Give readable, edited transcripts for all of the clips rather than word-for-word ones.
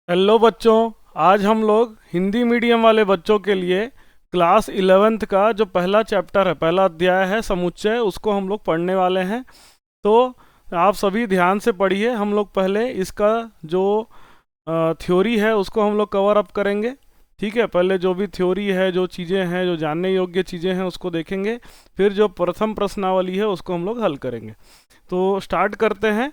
Hello बच्चों। आज हम लोग हिंदी मीडियम वाले बच्चों के लिए क्लास 11th का जो पहला चैप्टर है, पहला अध्याय है समुच्चय, उसको हम लोग पढ़ने वाले हैं। तो आप सभी ध्यान से पढ़िए। हम लोग पहले इसका जो थ्योरी है उसको हम लोग कवर अप करेंगे। ठीक है, पहले जो भी थ्योरी है, जो चीज़ें हैं, जो जानने योग्य चीज़ें हैं उसको देखेंगे। फिर जो प्रथम प्रश्नावली है उसको हम लोग हल करेंगे। तो स्टार्ट करते हैं।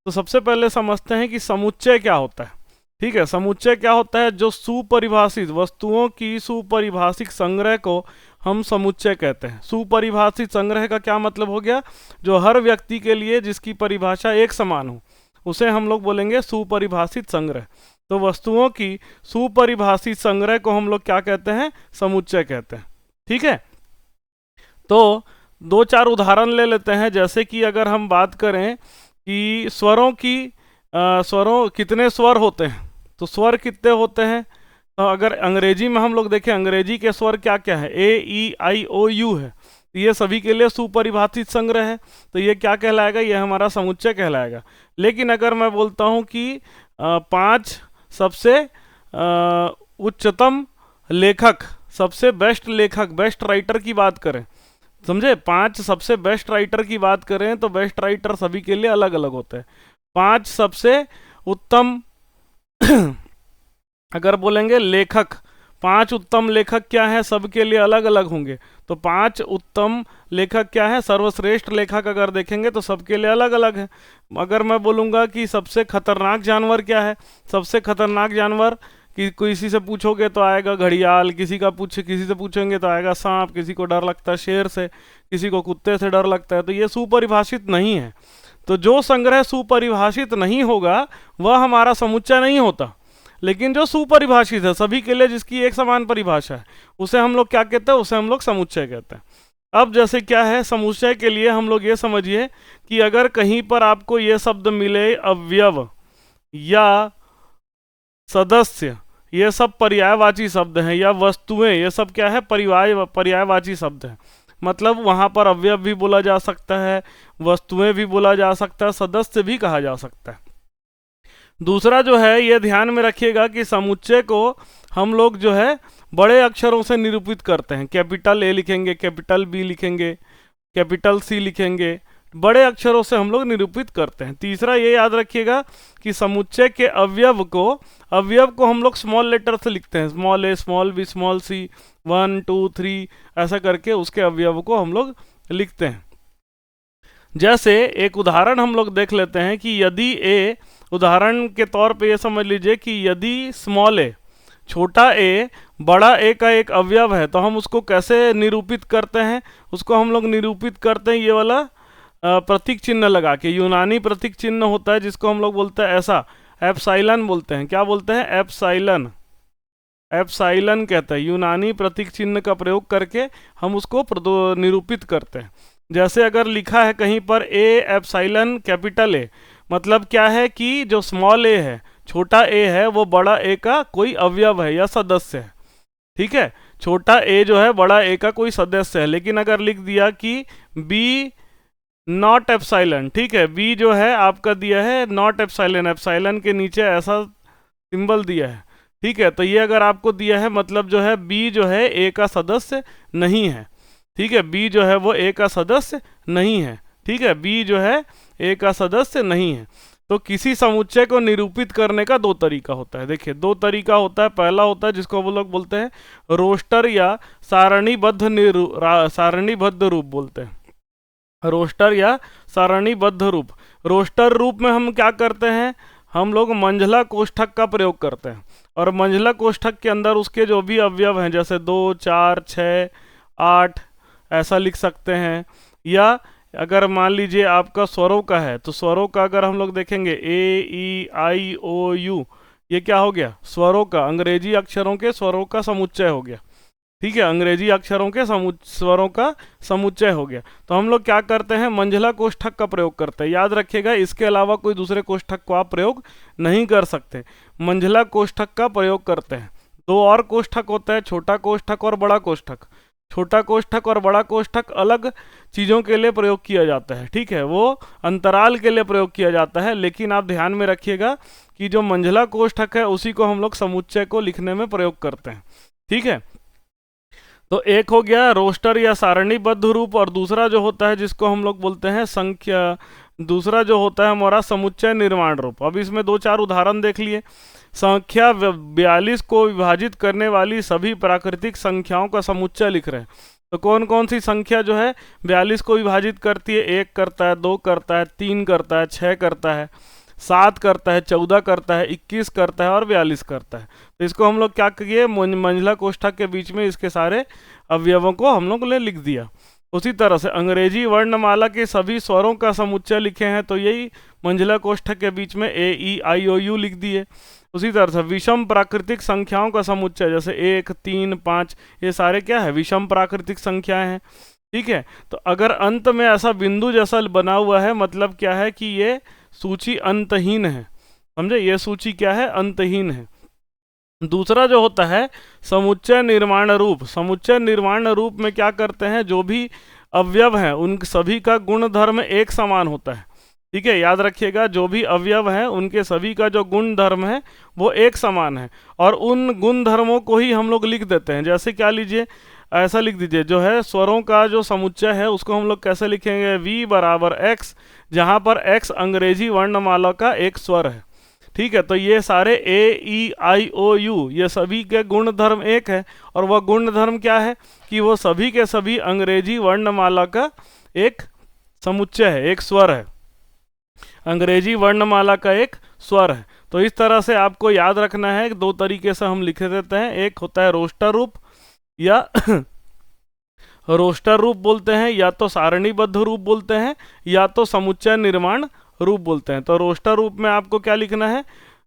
तो सबसे पहले समझते हैं कि समुच्चय क्या होता है। ठीक है, समुच्चय क्या होता है? जो सुपरिभाषित वस्तुओं की सुपरिभाषित संग्रह को हम समुच्चय कहते हैं। सुपरिभाषित संग्रह का क्या मतलब हो गया? जो हर व्यक्ति के लिए जिसकी परिभाषा एक समान हो, उसे हम लोग बोलेंगे सुपरिभाषित संग्रह। तो वस्तुओं की सुपरिभाषित संग्रह को हम लोग क्या कहते हैं? समुच्चय कहते हैं। ठीक है, तो दो चार उदाहरण ले लेते हैं। जैसे कि अगर हम बात करें कि स्वरों की स्वरों कितने स्वर होते हैं, तो स्वर कितने होते हैं? तो अगर अंग्रेजी में हम लोग देखें, अंग्रेजी के स्वर क्या क्या है? ए ई आई ओ यू है। तो ये सभी के लिए सुपरिभाषित संग्रह है। तो ये क्या कहलाएगा? ये हमारा समुच्चय कहलाएगा। लेकिन अगर मैं बोलता हूँ कि 5 सबसे उच्चतम लेखक, सबसे बेस्ट लेखक, बेस्ट राइटर की बात करें, समझे? 5 सबसे बेस्ट राइटर की बात करें तो बेस्ट राइटर सभी के लिए अलग अलग होते हैं। 5 सबसे उत्तम अगर बोलेंगे लेखक, 5 उत्तम लेखक क्या है? सबके लिए अलग अलग होंगे। तो 5 उत्तम लेखक क्या है? सर्वश्रेष्ठ लेखक अगर देखेंगे तो सबके लिए अलग अलग है। अगर मैं बोलूँगा कि सबसे खतरनाक जानवर क्या है? सबसे खतरनाक जानवर कि किसी से पूछोगे तो आएगा घड़ियाल, किसी से पूछेंगे तो आएगा सांप, किसी को डर लगता है शेर से, किसी को कुत्ते से डर लगता है। तो ये सुपरिभाषित नहीं है। तो जो संग्रह सुपरिभाषित नहीं होगा वह हमारा समुच्चय नहीं होता। लेकिन जो सुपरिभाषित है, सभी के लिए जिसकी एक समान परिभाषा है, उसे हम लोग क्या कहते हैं? उसे हम लोग समुच्चय कहते हैं। अब जैसे क्या है समुच्चय के लिए, हम लोग ये समझिए कि अगर कहीं पर आपको ये शब्द मिले अवयव या सदस्य, ये सब पर्यायवाची शब्द हैं, या वस्तुएं, ये सब क्या है? पर्यायवाची शब्द हैं। मतलब वहाँ पर अवयव भी बोला जा सकता है, वस्तुएं भी बोला जा सकता है, सदस्य भी कहा जा सकता है। दूसरा जो है, ये ध्यान में रखिएगा कि समुच्चय को हम लोग जो है बड़े अक्षरों से निरूपित करते हैं। कैपिटल ए लिखेंगे, कैपिटल बी लिखेंगे, कैपिटल सी लिखेंगे, बड़े अक्षरों से हम लोग निरूपित करते हैं। तीसरा ये याद रखिएगा कि समुच्चय के अवयव को हम लोग स्मॉल लेटर से लिखते हैं, स्मॉल ए, स्मॉल बी, स्मॉल सी, 1 2 3 ऐसा करके उसके अवयव को हम लोग लिखते हैं। जैसे एक उदाहरण हम लोग देख लेते हैं कि यदि ए, उदाहरण के तौर पे ये समझ लीजिए कि यदि स्मॉल ए, छोटा ए, बड़ा ए का एक अवयव है, तो हम उसको कैसे निरूपित करते हैं? उसको हम लोग निरूपित करते हैं ये वाला प्रतीक चिन्ह लगा के। यूनानी प्रतीक चिन्ह होता है जिसको हम लोग बोलते हैं ऐसा, एप्साइलन बोलते हैं। क्या बोलते हैं? एप्साइलन, एप्साइलन कहते हैं। यूनानी प्रतीक चिन्ह का प्रयोग करके हम उसको निरूपित करते हैं। जैसे अगर लिखा है कहीं पर ए एप्साइलन कैपिटल ए, मतलब क्या है कि जो स्मॉल ए है, छोटा ए है, वो बड़ा ए का कोई अवयव है या सदस्य है। ठीक है, छोटा ए जो है बड़ा ए का कोई सदस्य है। लेकिन अगर लिख दिया कि बी नॉट एप्साइलन, ठीक है, बी जो है आपका दिया है नॉट एप्साइलन, एप्साइलन के नीचे ऐसा सिंबल दिया है। ठीक है, तो ये अगर आपको दिया है, मतलब जो है बी जो है ए का सदस्य नहीं है। ठीक है, बी जो है वो ए का सदस्य नहीं है। ठीक है, बी जो है ए का सदस्य नहीं है। तो किसी समुच्चय को निरूपित करने का 2 तरीका होता है। देखिए 2 तरीका होता है। पहला होता है जिसको वो लोग बोलते हैं रोस्टर या सारणीबद्ध रूप बोलते हैं। रोस्टर या सारणीबद्ध रूप। रोस्टर रूप में हम क्या करते हैं? हम लोग मंझला कोष्ठक का प्रयोग करते हैं, और मंझला कोष्ठक के अंदर उसके जो भी अवयव हैं, जैसे 2 4 6 8 ऐसा लिख सकते हैं। या अगर मान लीजिए आपका स्वरों का है, तो स्वरों का अगर हम लोग देखेंगे ए ई आई ओ यू, ये क्या हो गया? स्वरों का, अंग्रेजी अक्षरों के स्वरों का समुच्चय हो गया। ठीक है, अंग्रेजी अक्षरों के स्वरों का समुच्चय हो गया। तो हम लोग क्या करते हैं? मंझला कोष्ठक का प्रयोग करते हैं। याद रखिएगा, इसके अलावा कोई दूसरे कोष्ठक को आप प्रयोग नहीं कर सकते। मंझला कोष्ठक का प्रयोग करते हैं। 2 और कोष्ठक होता है, छोटा कोष्ठक और बड़ा कोष्ठक। छोटा कोष्ठक और बड़ा कोष्ठक अलग चीज़ों के लिए प्रयोग किया जाता है, ठीक है, वो अंतराल के लिए प्रयोग किया जाता है। लेकिन आप ध्यान में रखिएगा कि जो मंझला कोष्ठक है उसी को हम लोग समुच्चय को लिखने में प्रयोग करते हैं, ठीक है। तो एक हो गया रोस्टर या सारणीबद्ध रूप, और दूसरा जो होता है जिसको हम लोग बोलते हैं संख्या, दूसरा जो होता है हमारा समुच्चय निर्माण रूप। अब इसमें दो चार उदाहरण देख लिए। संख्या 42 को विभाजित करने वाली सभी प्राकृतिक संख्याओं का समुच्चय लिख रहे हैं। तो कौन कौन सी संख्या जो है 42 को विभाजित करती है? 1 करता है, 2 करता है, 3 करता है, 6 करता है, 7 करता है, 14 करता है, 21 करता है और 42 करता है। तो इसको हम लोग क्या किए, मंझला कोष्ठक के बीच में इसके सारे अवयवों को हम लोग ने लिख दिया। उसी तरह से अंग्रेजी वर्णमाला के सभी स्वरों का समुच्चय लिखे हैं, तो यही मंझला कोष्ठक के बीच में ए ई आई ओ यू लिख दिए। उसी तरह से विषम प्राकृतिक संख्याओं का समुच्चय, जैसे 1, 3, 5, ये सारे क्या है, विषम प्राकृतिक संख्याएं हैं, ठीक है। तो अगर अंत में ऐसा बिंदु जैसा बना हुआ है, मतलब क्या है कि ये सूची अंतहीन है, समझे, ये सूची क्या है, अंतहीन है। दूसरा जो होता है समुच्चय निर्माण रूप। समुच्चय निर्माण रूप में क्या करते हैं, जो भी अवयव हैं उन सभी का गुणधर्म एक समान होता है, ठीक है, याद रखिएगा, जो भी अवयव हैं उनके सभी का जो गुण धर्म है वो एक समान है, और उन गुण धर्मों को ही हम लोग लिख देते हैं। जैसे क्या लीजिए, ऐसा लिख दीजिए, जो है स्वरों का जो समुच्चय है उसको हम लोग कैसे लिखेंगे, v बराबर x, जहाँ पर x अंग्रेजी वर्णमाला का एक स्वर है, ठीक है। तो ये सारे ए ई आई ओ यू, ये सभी के गुण धर्म एक है, और वह गुण धर्म क्या है कि वो सभी के सभी अंग्रेजी वर्णमाला का एक समुच्चय है, एक स्वर है, अंग्रेजी वर्णमाला का एक स्वर है। तो इस तरह से आपको याद रखना है, दो तरीके से हम लिख देते हैं। एक होता है रोस्टर रूप, या रोस्टर रूप बोलते हैं, या तो सारणीबद्ध रूप बोलते हैं, या तो समुच्चय निर्माण रूप बोलते हैं। तो रोस्टर रूप में आपको क्या लिखना है,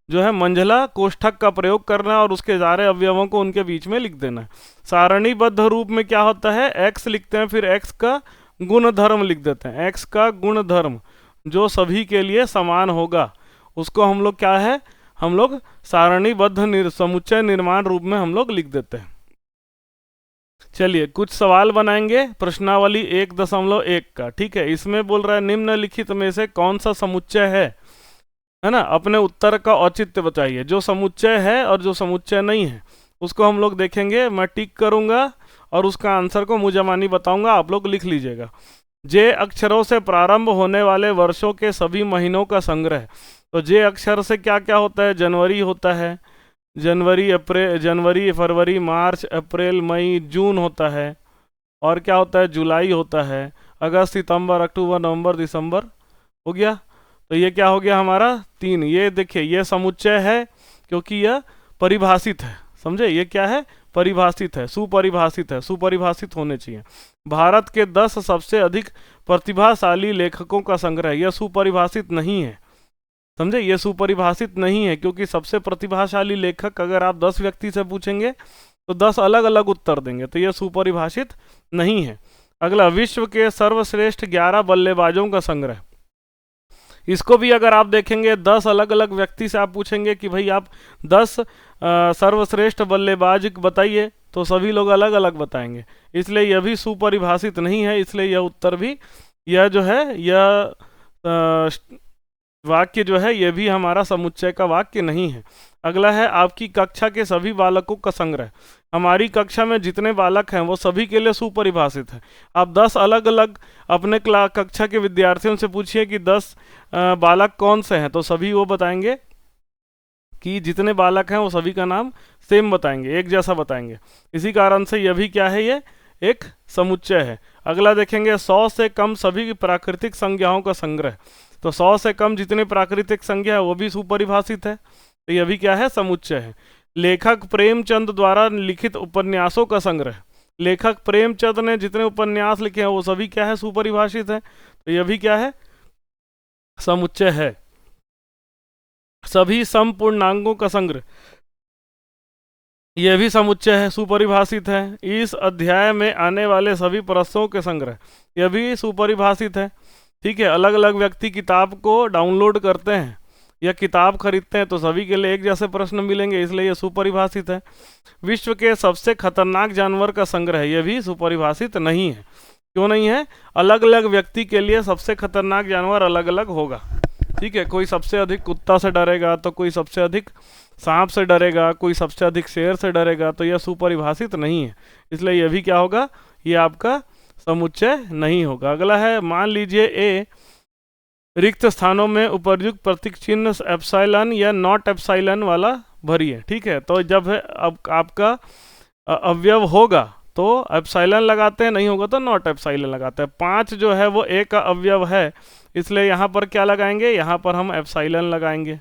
जो है मंझला कोष्ठक का प्रयोग करना है और उसके सारे अवयवों को उनके बीच में लिख देना है। सारणीबद्ध रूप में क्या होता है, x लिखते हैं, फिर x का गुण धर्म लिख देते हैं। x का गुण धर्म जो सभी के लिए समान होगा उसको हम लोग क्या है, हम लोग सारणीबद्ध समुच्चय निर्माण रूप में हम लोग लिख देते हैं। चलिए कुछ सवाल बनाएंगे प्रश्नावली 1.1 का, ठीक है। इसमें बोल रहा है निम्नलिखित में से कौन सा समुच्चय है ना, अपने उत्तर का औचित्य बताइए। जो समुच्चय है और जो समुच्चय नहीं है उसको हम लोग देखेंगे, मैं टिक करूंगा और उसका आंसर को मुझमानी बताऊंगा, आप लोग लिख लीजिएगा। जे अक्षरों से प्रारंभ होने वाले वर्षों के सभी महीनों का संग्रह। तो जे अक्षर से क्या क्या होता है, जनवरी होता है, जनवरी, फरवरी, मार्च, अप्रैल, मई, जून होता है, और क्या होता है, जुलाई होता है, अगस्त, सितंबर, अक्टूबर, नवंबर, दिसंबर, हो गया। तो ये क्या हो गया हमारा 3। ये देखिए ये समुच्चय है क्योंकि यह परिभाषित है, समझे, ये क्या है, परिभाषित है, सुपरिभाषित है, सुपरिभाषित होने चाहिए। भारत के 10 सबसे अधिक प्रतिभाशाली लेखकों का संग्रह, यह सुपरिभाषित नहीं है, समझे, ये सुपरिभाषित नहीं है, क्योंकि सबसे प्रतिभाशाली लेखक अगर आप 10 व्यक्ति से पूछेंगे तो 10 अलग अलग उत्तर देंगे, तो यह सुपरिभाषित नहीं है। अगला, विश्व के सर्वश्रेष्ठ 11 बल्लेबाजों का संग्रह। इसको भी अगर आप देखेंगे 10 अलग अलग व्यक्ति से आप पूछेंगे कि भाई आप 10 सर्वश्रेष्ठ बल्लेबाज बताइए, तो सभी लोग अलग अलग बताएंगे, इसलिए यह भी सुपरिभाषित नहीं है, इसलिए यह उत्तर भी, यह जो है, यह वाक्य जो है ये भी हमारा समुच्चय का वाक्य नहीं है। अगला है आपकी कक्षा के सभी बालकों का संग्रह। हमारी कक्षा में जितने बालक हैं वो सभी के लिए सुपरिभाषित है। आप 10 अलग अलग अपने कक्षा के विद्यार्थियों से पूछिए कि 10 बालक कौन से हैं, तो सभी वो बताएंगे कि जितने बालक हैं वो सभी का नाम सेम बताएंगे, एक जैसा बताएंगे। इसी कारण से यह भी क्या है, ये एक समुच्चय है। अगला देखेंगे 100 से कम सभी प्राकृतिक संज्ञाओं का संग्रह। तो 100 से कम जितने प्राकृतिक संज्ञा है वो भी सुपरिभाषित है, तो यह भी क्या है, समुच्चय है। लेखक प्रेमचंद द्वारा लिखित उपन्यासों का संग्रह। लेखक प्रेमचंद ने जितने उपन्यास लिखे हैं वो सभी क्या है, सुपरिभाषित है, तो यह भी क्या है, समुच्चय है। सभी समपूर्णांकों का संग्रह, यह भी समुच्चय है, सुपरिभाषित है। इस अध्याय में आने वाले सभी प्रश्नों के संग्रह, यह भी सुपरिभाषित है, ठीक है। अलग अलग व्यक्ति किताब को डाउनलोड करते हैं, या किताब खरीदते हैं तो सभी के लिए एक जैसे प्रश्न मिलेंगे, इसलिए ये सुपरिभाषित है। विश्व के सबसे खतरनाक जानवर का संग्रह, ये भी सुपरिभाषित नहीं है। क्यों नहीं है? अलग अलग व्यक्ति के लिए सबसे खतरनाक जानवर अलग अलग होगा। ठीक है, कोई सबसे अधिक कुत्ता से डरेगा तो कोई सबसे अधिक सांप से डरेगा, कोई सबसे अधिक शेर से डरेगा, तो यह सुपरिभाषित नहीं है, इसलिए यह भी क्या होगा, ये आपका समुच्चय नहीं होगा। अगला है, मान लीजिए ए रिक्त स्थानों में उपर्युक्त प्रतीक चिन्ह एप्सिलॉन या नॉट एप्सिलॉन वाला भरिए। ठीक है, तो जब है अब आपका अवयव होगा तो एप्सिलॉन लगाते हैं, नहीं होगा तो नॉट एप्सिलॉन लगाते हैं। 5 जो है वो ए का अवयव है, इसलिए यहाँ पर क्या लगाएंगे, यहाँ पर हम एप्सिलॉन लगाएंगे,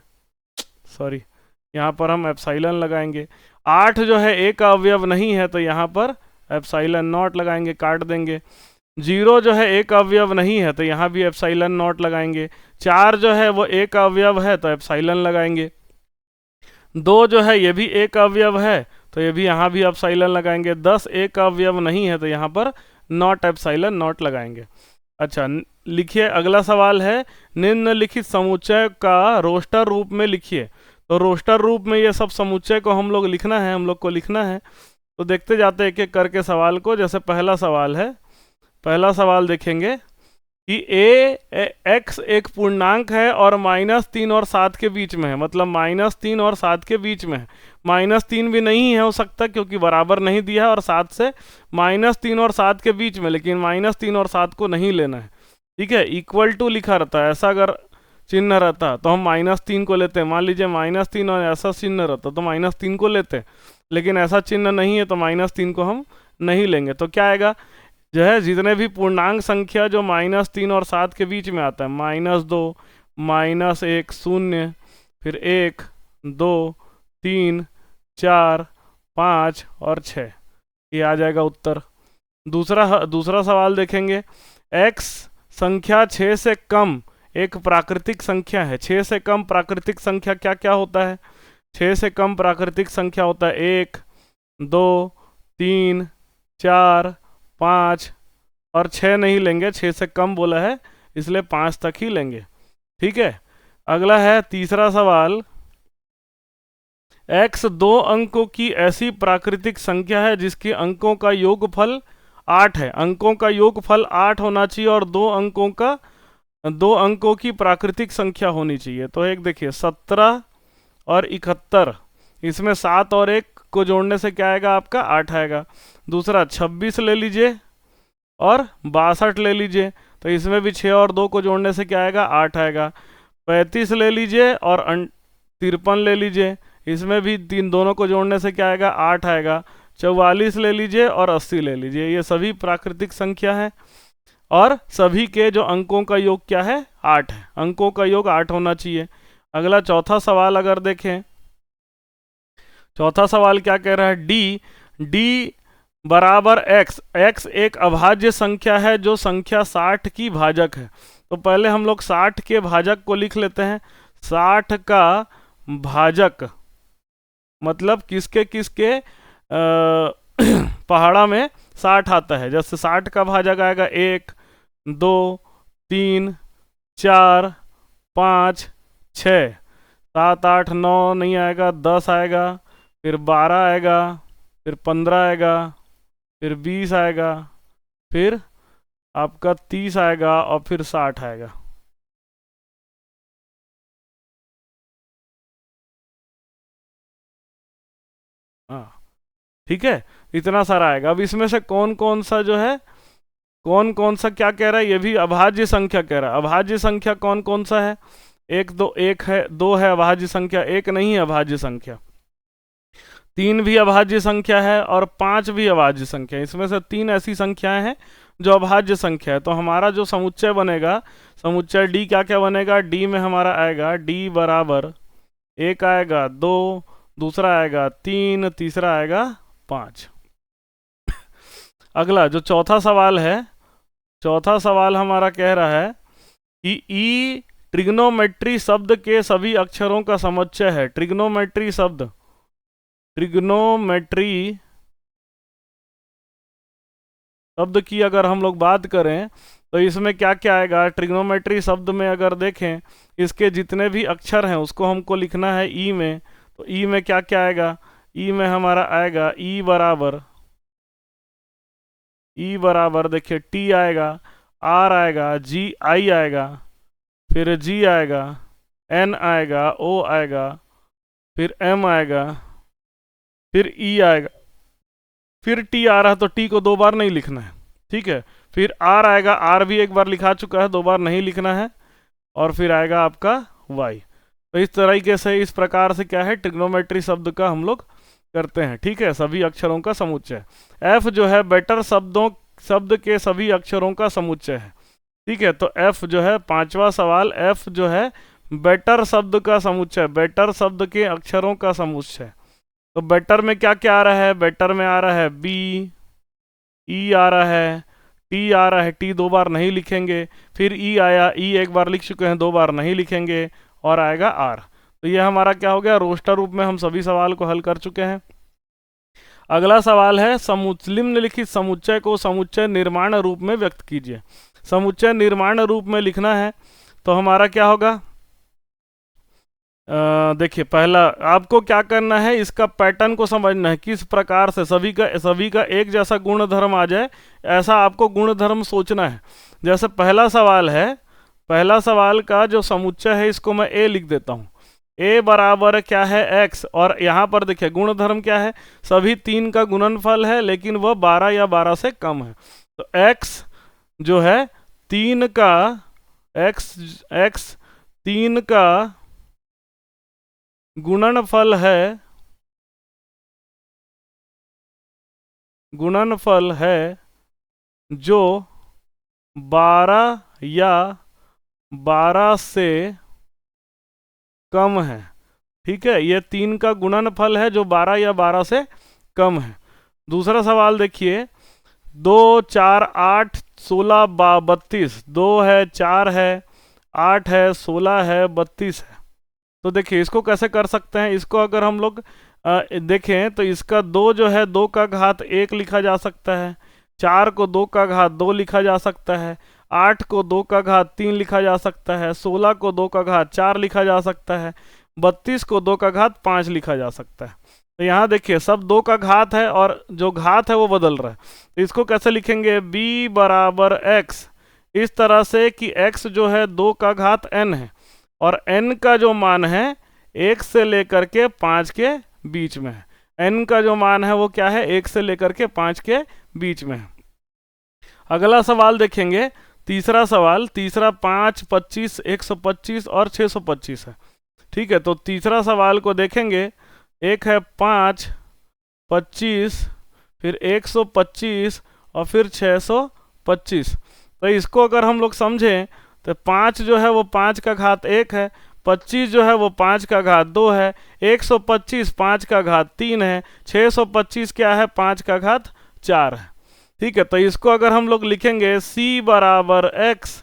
सॉरी यहाँ पर हम एप्सिलॉन लगाएंगे। 8 जो है ए का अवयव नहीं है तो यहाँ पर एप्सिलॉन नॉट लगाएंगे, काट देंगे। 0 जो है ए का अवयव नहीं है तो यहाँ भी एप्सिलॉन नॉट लगाएंगे। 4 जो है वो ए का अवयव है तो एप्सिलॉन लगाएंगे। 2 जो है ये भी ए का अवयव है तो ये भी यहाँ भी एप्सिलॉन लगाएंगे। 10 ए का अवयव नहीं है तो यहाँ पर नॉट एप्सिलॉन नॉट लगाएंगे। अच्छा, लिखिए अगला सवाल है, निम्नलिखित समुच्चय का रोस्टर रूप में लिखिए। तो रोस्टर रूप में ये सब समुच्चय को हम लोग लिखना है, हम लोग को लिखना है। तो देखते जाते हैं एक एक करके सवाल को। जैसे पहला सवाल है, पहला सवाल देखेंगे कि एक्स एक पूर्णांक है और -3 और 7 के बीच में है, मतलब -3 और 7 के बीच में है। -3 भी नहीं है हो सकता क्योंकि बराबर नहीं दिया है, और 7 से -3 और 7 के बीच में, लेकिन -3 और 7 को नहीं लेना है। ठीक है, इक्वल टू लिखा रहता है, ऐसा अगर चिन्ह रहता तो हम -3 को लेते हैं। मान लीजिए -3 और ऐसा चिन्ह रहता तो -3 को लेते, लेकिन ऐसा चिन्ह नहीं है तो -3 को हम नहीं लेंगे। तो क्या आएगा, जो है जितने भी पूर्णांक संख्या जो -3 और 7 के बीच में आता है, -2, -1, 0, फिर 1, 2, 3, 4, 5 और 6, ये आ जाएगा उत्तर। दूसरा सवाल देखेंगे, x संख्या 6 से कम एक प्राकृतिक संख्या है। 6 से कम प्राकृतिक संख्या क्या क्या होता है? 6 से कम प्राकृतिक संख्या होता है 1, 2, 3, 4, 5 और 6 नहीं लेंगे, 6 से कम बोला है इसलिए 5 तक ही लेंगे। ठीक है, अगला है तीसरा सवाल, x 2 अंकों की ऐसी प्राकृतिक संख्या है जिसके अंकों का योगफल 8 है। अंकों का योगफल 8 होना चाहिए और 2 अंकों की प्राकृतिक संख्या होनी चाहिए। तो एक देखिए 17 और 71, इसमें 7 और 1 को जोड़ने से क्या आएगा, आपका 8 आएगा। दूसरा 26 ले लीजिए और 62 ले लीजिए, तो इसमें भी 6 और 2 को जोड़ने से क्या आएगा, 8 आएगा। 35 ले लीजिए और 53 ले लीजिए, इसमें भी दोनों को जोड़ने से क्या आएगा, 8 आएगा। 44 ले लीजिए और 80 ले लीजिए, ये सभी प्राकृतिक संख्या है और सभी के जो अंकों का योग क्या है, 8 है। अंकों का योग 8 होना चाहिए। अगला चौथा सवाल अगर देखें, चौथा सवाल क्या कह रहा है, डी बराबर x एक अभाज्य संख्या है जो संख्या 60 की भाजक है। तो पहले हम लोग 60 के भाजक को लिख लेते हैं। 60 का भाजक मतलब किसके किसके पहाड़ा में 60 आता है। जैसे 60 का भाजक आएगा 1, 2, 3, 4, 5, 6, 7, 8, 9 नहीं आएगा, 10 आएगा, फिर 12 आएगा, फिर 15 आएगा, फिर 20 आएगा, फिर आपका 30 आएगा और फिर 60 आएगा। हाँ ठीक है, इतना सारा आएगा। अब इसमें से कौन कौन सा जो है, कौन कौन सा क्या कह रहा है, ये भी अभाज्य संख्या कह रहा है। अभाज्य संख्या कौन कौन सा है, 1, 2, 1 है, 2 है अभाज्य संख्या, 1 नहीं है अभाज्य संख्या, 3 भी अभाज्य संख्या है और 5 भी अभाज्य संख्या है। इसमें से 3 ऐसी संख्याएं हैं जो अभाज्य संख्या है। तो हमारा जो समुच्चय बनेगा, समुच्चय डी क्या क्या बनेगा, डी में हमारा आएगा डी बराबर 1 आएगा, 2 दूसरा आएगा, 3 तीसरा आएगा, 5। अगला जो चौथा सवाल है, चौथा सवाल हमारा कह रहा है कि ई ट्रिग्नोमेट्री शब्द के सभी अक्षरों का समुच्चय है। ट्रिग्नोमेट्री शब्द, ट्रिग्नोमेट्री शब्द की अगर हम लोग बात करें तो इसमें क्या क्या आएगा, ट्रिग्नोमेट्री शब्द में अगर देखें, इसके जितने भी अक्षर हैं उसको हमको लिखना है ई में। तो ई में क्या क्या आएगा, ई में हमारा आएगा ई बराबर देखिए टी आएगा, आर आएगा, जी आई आएगा, फिर जी आएगा, एन आएगा, ओ आएगा, फिर एम आएगा, फिर ई आएगा, फिर टी आ रहा है तो टी को दो बार नहीं लिखना है, ठीक है। फिर आर आएगा, आर भी एक बार लिखा चुका है, दो बार नहीं लिखना है। और फिर आएगा आपका वाई। तो इस तरीके से, इस प्रकार से क्या है, ट्रिग्नोमेट्री शब्द का हम लोग करते हैं, ठीक है, सभी अक्षरों का समुच्चय। एफ जो है बेटर शब्द के सभी अक्षरों का समुच्चय है, ठीक है। तो एफ जो है पांचवा सवाल, एफ जो है बेटर शब्द का समुच्चय, बेटर शब्द के अक्षरों का समुच्चय। तो बेटर में क्या क्या आ रहा है, बेटर में आ रहा है बी, ई आ रहा है, टी आ रहा है, टी दो बार नहीं लिखेंगे, फिर ई आया, ई एक बार लिख चुके हैं, दो बार नहीं लिखेंगे, और आएगा आर। तो ये हमारा क्या हो गया, रोस्टर रूप में हम सभी सवाल को हल कर चुके हैं। अगला सवाल है, निम्नलिखित समुच्चय को समुच्चय निर्माण रूप में व्यक्त कीजिए। समुच्चय निर्माण रूप में लिखना है तो हमारा क्या होगा, देखिए पहला आपको क्या करना है, इसका पैटर्न को समझना है, किस प्रकार से सभी का एक जैसा गुण धर्म आ जाए, ऐसा आपको गुण धर्म सोचना है। जैसे पहला सवाल है, पहला सवाल का जो समुच्चय है इसको मैं ए लिख देता हूँ। ए बराबर क्या है एक्स, और यहाँ पर देखिए गुण धर्म क्या है, सभी तीन का गुणनफल है लेकिन वह 12 या 12 से कम है। तो एक्स जो है तीन का, एक्स तीन का गुणनफल है, गुणनफल है जो 12 या 12 से कम है, ठीक है। ये तीन का गुणनफल है जो 12 या 12 से कम है। दूसरा सवाल देखिए, 2 4 8 16 32, 2 है, 4 है, 8 है, 16 है, 32 है। तो देखिए इसको कैसे कर सकते हैं, इसको अगर हम लोग देखें तो इसका 2 जो है 2 का घात 1 लिखा जा सकता है, 4 को 2 का घात 2 लिखा जा सकता है, 8 को 2 का घात 3 लिखा जा सकता है, 16 को 2 का घात 4 लिखा जा सकता है, 32 को 2 का घात 5 लिखा जा सकता है। तो यहाँ देखिए सब 2 का घात है और जो घात है वो बदल रहा है। तो इसको कैसे लिखेंगे, b बराबर x, इस तरह से कि x जो है 2 का घात n है और n का जो मान है 1 से लेकर के 5 के बीच में है। n का जो मान है वो क्या है, 1 से लेकर के 5 के बीच में है। अगला सवाल देखेंगे, तीसरा सवाल, तीसरा 5, 25, 125 और 625 है, ठीक है। तो तीसरा सवाल को देखेंगे, एक है 5, 25, फिर 125 और फिर 625। तो इसको अगर हम लोग समझें तो 5 जो है वो 5 का घात 1 है, 25 जो है वो 5 का घात 2 है, 125 5 का घात 3 है, 625 क्या है, 5 का घात 4 है, ठीक है। तो इसको अगर हम लोग लिखेंगे c बराबर x,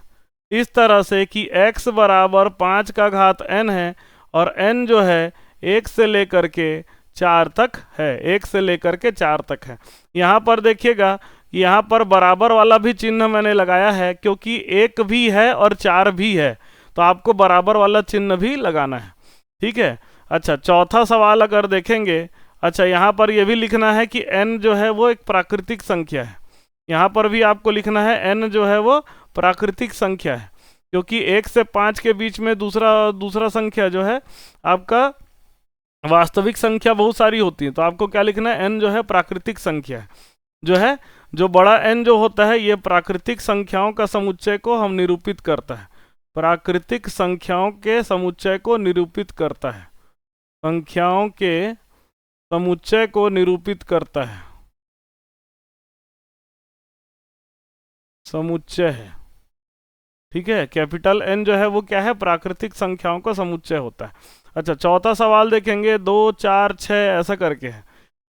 इस तरह से कि x बराबर 5 का घात n है और n जो है 1 से लेकर के 4 तक है, 1 से लेकर के 4 तक है। यहाँ पर देखिएगा, यहाँ पर बराबर वाला भी चिन्ह मैंने लगाया है क्योंकि 1 भी है और 4 भी है, तो आपको बराबर वाला चिन्ह भी लगाना है, ठीक है। अच्छा, चौथा सवाल अगर देखेंगे, अच्छा यहाँ पर यह भी लिखना है कि n जो है वो एक प्राकृतिक संख्या है। यहाँ पर भी आपको लिखना है n जो है वो प्राकृतिक संख्या है, क्योंकि 1 से 5 के बीच में दूसरा संख्या जो है आपका वास्तविक संख्या बहुत सारी होती है। तो आपको क्या लिखना है, n जो है प्राकृतिक संख्या है, जो है जो बड़ा n जो होता है ये प्राकृतिक संख्याओं का समुच्चय को हम निरूपित करता है, प्राकृतिक संख्याओं के समुच्चय को निरूपित करता है, संख्याओं के समुच्चय को निरूपित करता है, समुच्चय है, ठीक है। कैपिटल N जो है वो क्या है, प्राकृतिक संख्याओं का समुच्चय होता है। अच्छा, चौथा सवाल देखेंगे, 2 4 6 ऐसा करके है।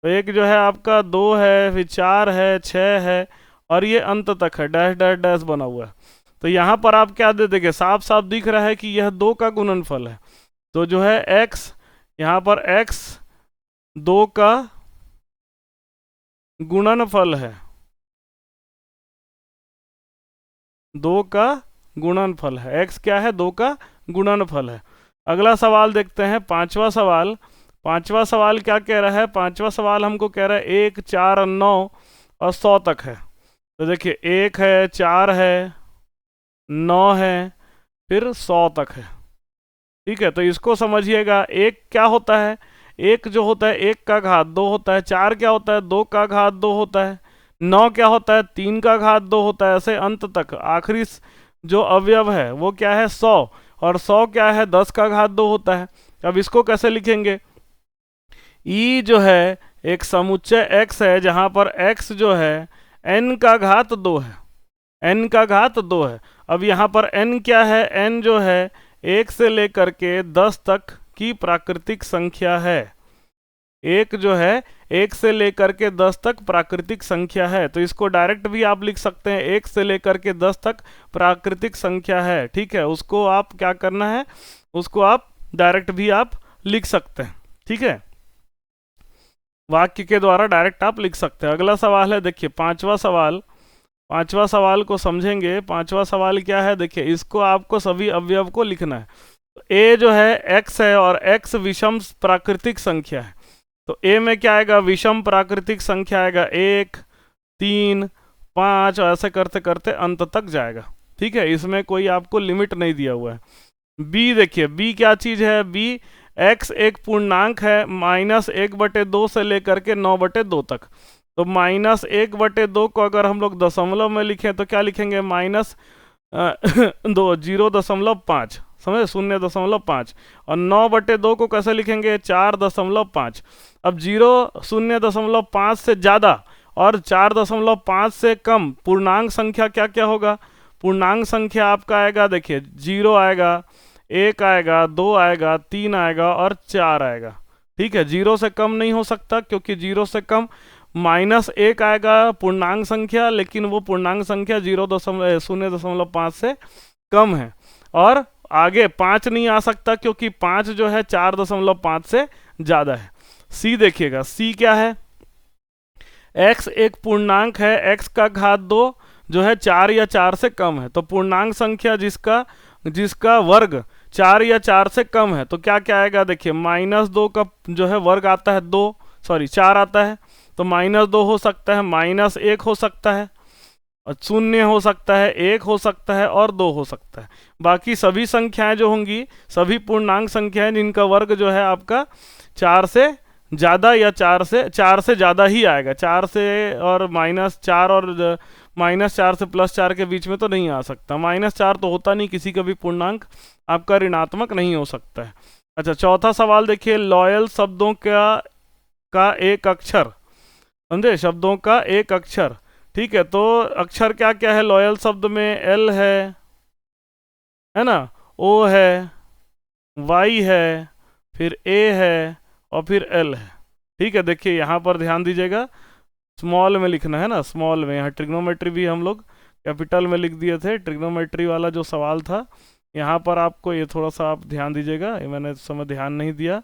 तो एक जो है आपका 2 है, फिर 4 है, 6 है और ये अंत तक है, डैश डैश डैश बना हुआ है। तो यहाँ पर आप क्या दे देंगे, साफ साफ दिख रहा है कि यह 2 का गुणनफल है। तो जो है x, यहाँ पर x 2 का गुणनफल है, 2 का गुणनफल है। x क्या है? 2 का गुणनफल है। अगला सवाल देखते हैं, पांचवा सवाल। पांचवा सवाल क्या कह रहा है? पांचवा सवाल हमको कह रहा है 1, 4, 9 और 100 तक है। तो देखिए 1 है, 4 है, 9 है, फिर 100 तक है। ठीक है, तो इसको समझिएगा। एक क्या होता है? एक जो होता है 1 का घात 2 होता है। 4 क्या होता है? 2 का घात 2 होता है। 9 क्या होता है? 3 का घात 2 होता है। ऐसे अंत तक आखिरी जो अवयव है वो क्या है? 100। और 100 क्या है? 10 का घात 2 होता है। अब इसको कैसे लिखेंगे? ई जो है एक समुच्चय x है, जहां पर x जो है n का घात 2 है। n का घात 2 है। अब यहाँ पर n क्या है? n जो है 1 से लेकर के 10 तक की प्राकृतिक संख्या है। एक जो है 1 से लेकर के 10 तक प्राकृतिक संख्या है। तो इसको डायरेक्ट भी आप लिख सकते हैं, 1 से लेकर के 10 तक प्राकृतिक संख्या है। ठीक है, उसको आप क्या करना है? उसको आप डायरेक्ट भी आप लिख सकते हैं। ठीक है, वाक्य के द्वारा डायरेक्ट आप लिख सकते हैं। अगला सवाल है, देखिए पांचवा सवाल। पांचवा सवाल को समझेंगे। पांचवा सवाल क्या है? देखिए इसको आपको सभी अवयव को लिखना है। तो a जो है x है और x विषम प्राकृतिक संख्या है। तो a में क्या आएगा? विषम प्राकृतिक संख्या आएगा 1, 3, 5 और ऐसे करते करते अंत तक जाएगा। ठीक है, इसमें कोई आपको लिमिट नहीं दिया हुआ है। b देखिए, b क्या चीज है? b x एक पूर्णांक है, -1/2 से लेकर के 9/2 तक। तो -1/2 को अगर हम लोग दशमलव में लिखें तो क्या लिखेंगे? -2, 0.5, समझे? 0.5। और 9/2 को कैसे लिखेंगे? 4.5। अब 0.5 से ज़्यादा और 4.5 से कम पूर्णांक संख्या क्या क्या होगा? पूर्णांक संख्या आपका आएगा, देखिए 0 आएगा, 1 आएगा, 2 आएगा, 3 आएगा और 4 आएगा। ठीक है, 0 से कम नहीं हो सकता, क्योंकि 0 से कम -1 आएगा पूर्णांक संख्या, लेकिन वो पूर्णांक संख्या 0.5 से कम है। और आगे 5 नहीं आ सकता, क्योंकि 5 जो है 4.5 से ज़्यादा है। सी देखिएगा, सी क्या है? x एक पूर्णांक है, x का घात 2 जो है 4 या 4 से कम है। तो पूर्णांक संख्या जिसका वर्ग 4 या 4 से कम है, तो क्या क्या आएगा? देखिए -2 का जो है वर्ग आता है 4 आता है। तो -2 हो सकता है, -1 हो सकता है, 0 हो सकता है, 1 हो सकता है और 2 हो सकता है। बाकी सभी संख्याएं जो होंगी, सभी पूर्णांक संख्याएं जिनका वर्ग जो है आपका 4 से ज़्यादा या 4 से ज़्यादा ही आएगा। 4 से और -4 और -4 से +4 के बीच में तो नहीं आ सकता। -4 तो होता नहीं, किसी का भी पूर्णांक आपका ऋणात्मक नहीं हो सकता है। अच्छा, चौथा सवाल देखिए, लॉयल शब्दों का एक अक्षर, समझे? शब्दों का एक अक्षर। ठीक है, तो अक्षर क्या क्या है लॉयल शब्द में? L है ना, O है, Y है, फिर A है और फिर L है। ठीक है, देखिए यहाँ पर ध्यान दीजिएगा, स्मॉल में लिखना है ना, स्मॉल में। यहाँ ट्रिग्नोमेट्री भी हम लोग कैपिटल में लिख दिए थे। ट्रिग्नोमेट्री वाला जो सवाल था, यहाँ पर आपको ये थोड़ा सा आप ध्यान दीजिएगा, ये मैंने इस समय ध्यान नहीं दिया।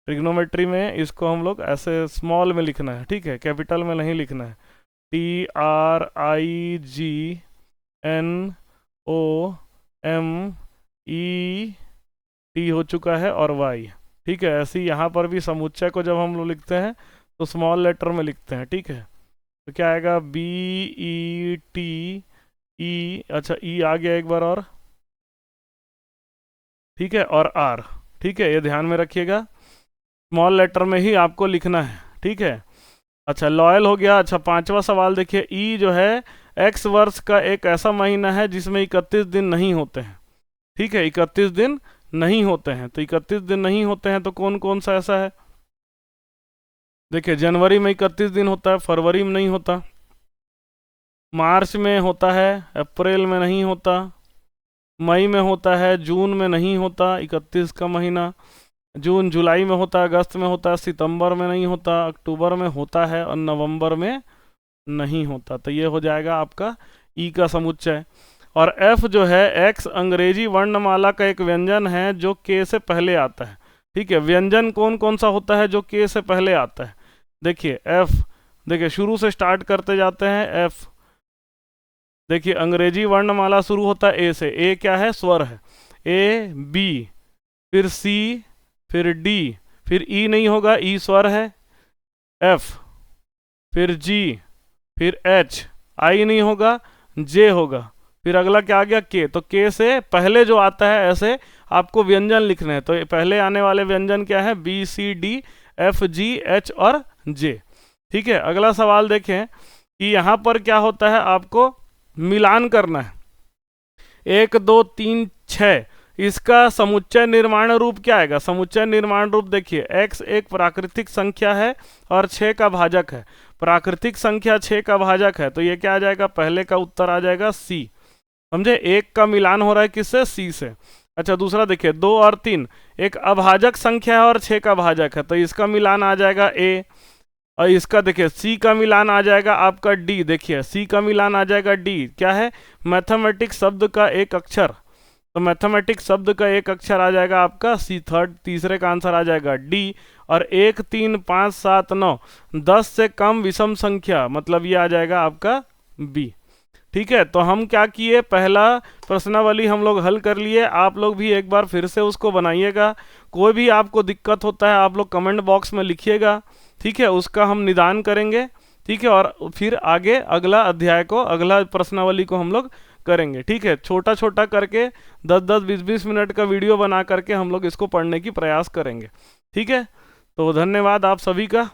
ट्रिग्नोमेट्री में इसको हम लोग ऐसे स्मॉल में लिखना है। ठीक है, कैपिटल में नहीं लिखना है। TRIGNOMET हो चुका है और Y। ठीक है, ऐसे ही यहाँ पर भी समुच्चय को जब हम लोग लिखते हैं तो स्मॉल लेटर में लिखते हैं। ठीक है, तो क्या आएगा? BETE, अच्छा E आ गया एक बार और। ठीक है, और R। ठीक है, ये ध्यान में रखिएगा, स्मॉल लेटर में ही आपको लिखना है। ठीक है, अच्छा लॉयल हो गया। अच्छा, पांचवा सवाल देखिए, ई जो है x वर्ष का एक ऐसा महीना है जिसमें 31 दिन नहीं होते हैं। ठीक है, 31 दिन नहीं होते हैं। तो 31 दिन नहीं होते हैं तो कौन कौन सा ऐसा है? देखिए, जनवरी में 31 दिन होता है, फरवरी में नहीं होता, मार्च में होता है, अप्रैल में नहीं होता, मई में होता है, जून में नहीं होता 31 का महीना, जून जुलाई में होता है, अगस्त में होता है, सितंबर में नहीं होता, अक्टूबर में होता है और नवंबर में नहीं होता। तो ये हो जाएगा आपका ई का समुच्चय। और एफ जो है एक्स अंग्रेजी वर्णमाला का एक व्यंजन है जो के से पहले आता है। ठीक है, व्यंजन कौन कौन सा होता है जो के से पहले आता है? देखिए एफ, देखिए शुरू से स्टार्ट करते जाते हैं। एफ देखिए अंग्रेजी वर्णमाला शुरू होता है ए से। ए क्या है? स्वर है। ए बी, फिर सी, फिर डी, फिर ई नहीं होगा, ई स्वर है। एफ, फिर जी, फिर एच, आई नहीं होगा, जे होगा। फिर अगला क्या आ गया? के। तो के से पहले जो आता है ऐसे आपको व्यंजन लिखने हैं। तो पहले आने वाले व्यंजन क्या है? B C D F G H और जे। ठीक है, अगला सवाल देखें कि यहाँ पर क्या होता है, आपको मिलान करना है। 1 2 3 6, इसका समुच्चय निर्माण रूप क्या आएगा? समुच्चय निर्माण रूप देखिए, x एक प्राकृतिक संख्या है और 6 का भाजक है। प्राकृतिक संख्या 6 का भाजक है, तो ये क्या आ जाएगा? पहले का उत्तर आ जाएगा सी। समझे? 1 का मिलान हो रहा है किससे? सी से। अच्छा, दूसरा देखिए 2 और 3 एक अभाजक संख्या है और 6 का भाजक है, तो इसका मिलान आ जाएगा ए। और इसका देखिए सी का मिलान आ जाएगा आपका डी। देखिए सी का मिलान आ जाएगा डी। क्या है? मैथमेटिक्स शब्द का एक अक्षर। तो मैथमेटिक्स शब्द का एक अक्षर आ जाएगा आपका सी। तीसरे का आंसर आ जाएगा डी। और 1 3 5 7 9 10 से कम विषम संख्या, मतलब ये आ जाएगा आपका बी। ठीक है, तो हम क्या किए, पहला प्रश्नावली हम लोग हल कर लिए। आप लोग भी एक बार फिर से उसको बनाइएगा। कोई भी आपको दिक्कत होता है आप लोग कमेंट बॉक्स में लिखिएगा। ठीक है, उसका हम निदान करेंगे। ठीक है, और फिर आगे अगला अध्याय को, अगला प्रश्नावली को हम लोग करेंगे। ठीक है, छोटा छोटा करके 10-10 20-20 मिनट का वीडियो बना करके हम लोग इसको पढ़ने की प्रयास करेंगे। ठीक है, तो धन्यवाद आप सभी का।